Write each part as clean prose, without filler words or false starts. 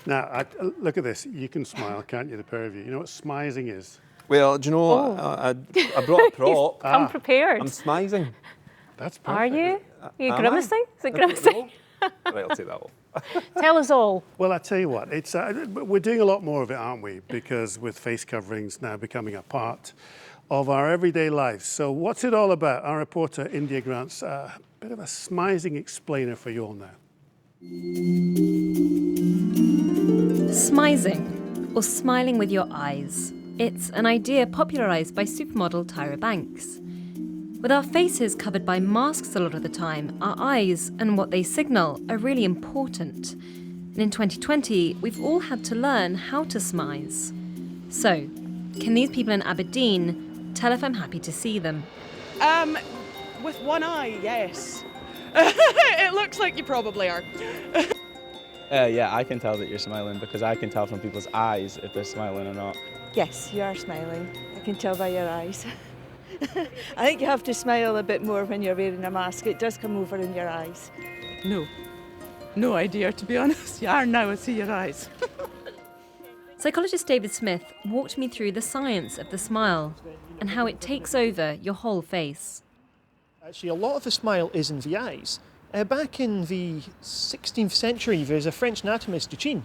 Now, look at this. You can smile, can't you, the pair of you? You know what smizing is? Well, do you know, I brought a prop. Come prepared. I'm smizing. That's perfect. Are you? Are you Am grimacing? I? Is it grimacing? Right, I'll take that off. Tell us all. Well, I tell you what, it's we're doing a lot more of it, aren't we? Because with face coverings now becoming a part of our everyday lives. So what's it all about? Our reporter, India Grant's a bit of a smizing explainer for you all now. Smizing, or smiling with your eyes. It's an idea popularised by supermodel Tyra Banks. With our faces covered by masks a lot of the time, our eyes and what they signal are really important. And in 2020, we've all had to learn how to smize. So, can these people in Aberdeen tell if I'm happy to see them? With one eye, yes. It looks like you probably are. Yeah, I can tell that you're smiling because I can tell from people's eyes if they're smiling or not. Yes, you are smiling. I can tell by your eyes. I think you have to smile a bit more when you're wearing a mask. It does come over in your eyes. No idea, to be honest. You are now, I see your eyes. Psychologist David Smith walked me through the science of the smile and how it takes over your whole face. Actually, a lot of the smile is in the eyes. Back in the 16th century, there's a French anatomist, Duchenne,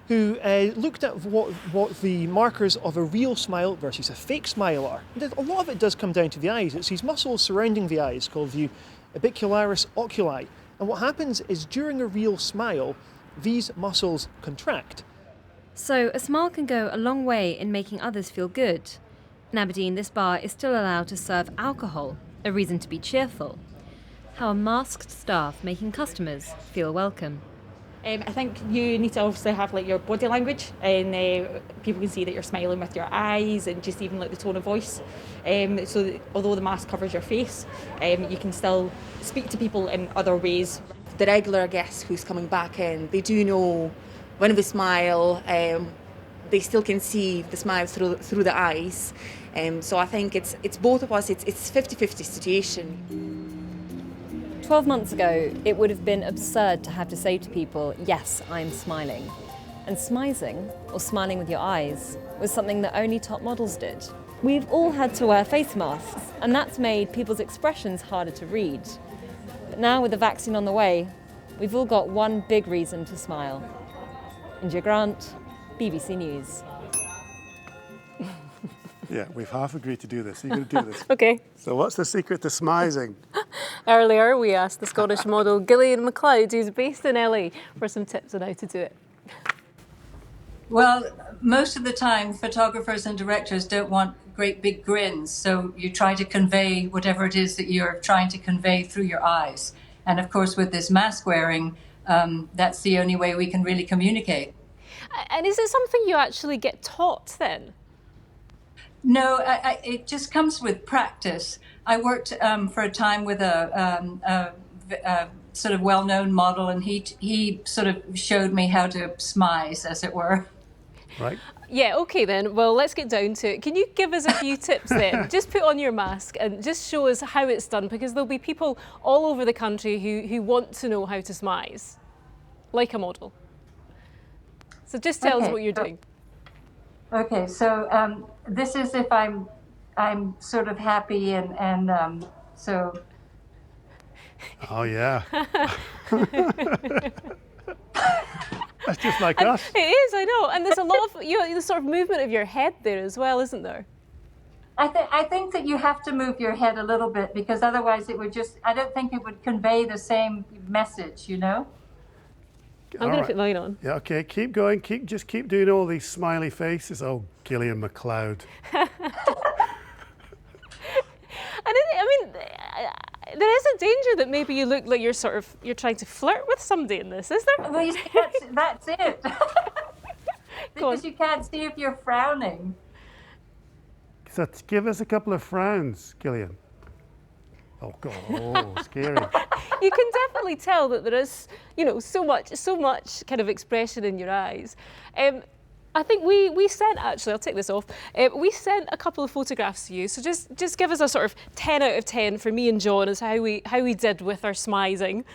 who looked at what the markers of a real smile versus a fake smile are. And a lot of it does come down to the eyes. It's these muscles surrounding the eyes called the orbicularis oculi. And what happens is during a real smile, these muscles contract. So a smile can go a long way in making others feel good. In Aberdeen, this bar is still allowed to serve alcohol, a reason to be cheerful. How are masked staff making customers feel welcome? I think you need to obviously have like your body language, and people can see that you're smiling with your eyes and just even like the tone of voice. So that although the mask covers your face, you can still speak to people in other ways. The regular guest who's coming back in, they do know when we smile, they still can see the smile through the eyes. So I think it's both of us. It's 50-50 situation. 12 months ago, it would have been absurd to have to say to people, yes, I'm smiling. And smizing, or smiling with your eyes, was something that only top models did. We've all had to wear face masks, and that's made people's expressions harder to read. But now with the vaccine on the way, we've all got one big reason to smile. India Grant, BBC News. Yeah, we've half agreed to do this. You're going to do this. Okay. So what's the secret to smizing? Earlier, we asked the Scottish model Gillian MacLeod, who's based in LA, for some tips on how to do it. Well, most of the time, photographers and directors don't want great big grins, so you try to convey whatever it is that you're trying to convey through your eyes. And of course, with this mask wearing, that's the only way we can really communicate. And is it something you actually get taught then? No, it just comes with practice. I worked for a time with a sort of well-known model, and he sort of showed me how to smize, as it were. Right. Yeah, okay then. Well, let's get down to it. Can you give us a few tips then? Just put on your mask and just show us how it's done, because there'll be people all over the country who want to know how to smize, like a model. So just tell us what you're doing. Okay, so this is if I'm sort of happy and so. Oh yeah. That's just like us. It is, I know, and there's a lot of the sort of movement of your head there as well, isn't there? I think that you have to move your head a little bit, because otherwise it would I don't think it would convey the same message, you know? I'm going to put mine on. Yeah, okay, keep going. Just keep doing all these smiley faces. Oh, Gillian MacLeod. There is a danger that maybe you look like you're trying to flirt with somebody in this, is there? Well, you see, that's it. Because you can't see if you're frowning. So give us a couple of frowns, Gillian. Oh God, oh, scary. You can definitely tell that there is, so much kind of expression in your eyes. I think we sent, actually, I'll take this off, we sent a couple of photographs to you, so just give us a sort of 10 out of 10 for me and John as how we did with our smizing.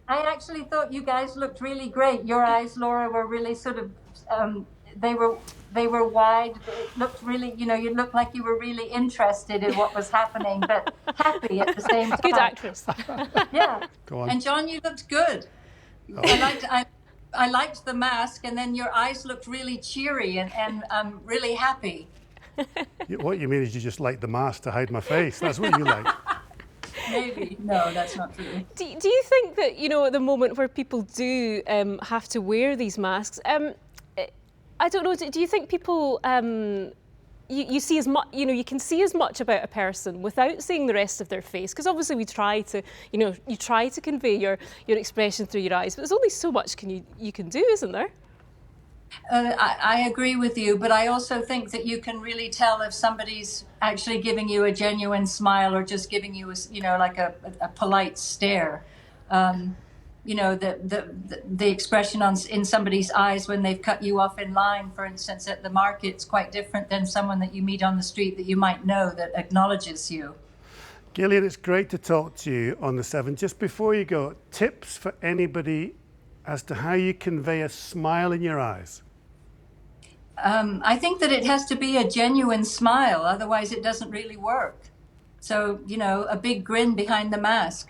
I actually thought you guys looked really great. Your eyes, Laura, were really sort of, they were wide. It looked really, you looked like you were really interested in what was happening, but happy at the same time. Good actress. Yeah. Go on. And John, you looked good. I liked the mask, and then your eyes looked really cheery and really happy. What you mean is you just like the mask to hide my face. That's what you like. Maybe. No, that's not true. Do you think that, at the moment where people do have to wear these masks, I don't know, do you think people, you see as much, you can see as much about a person without seeing the rest of their face? Because obviously we try to, you try to convey your expression through your eyes, but there's only so much you can do, isn't there? I agree with you, but I also think that you can really tell if somebody's actually giving you a genuine smile or just giving you like a polite stare. The expression in somebody's eyes when they've cut you off in line, for instance, at the market, is quite different than someone that you meet on the street that you might know that acknowledges you. Gillian, it's great to talk to you on the 7th. Just before you go, tips for anybody as to how you convey a smile in your eyes? I think that it has to be a genuine smile, otherwise it doesn't really work. So, a big grin behind the mask.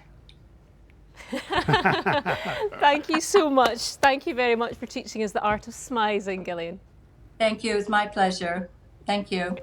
Thank you so much. Thank you very much for teaching us the art of smizing, Gillian. Thank you. It's my pleasure. Thank you.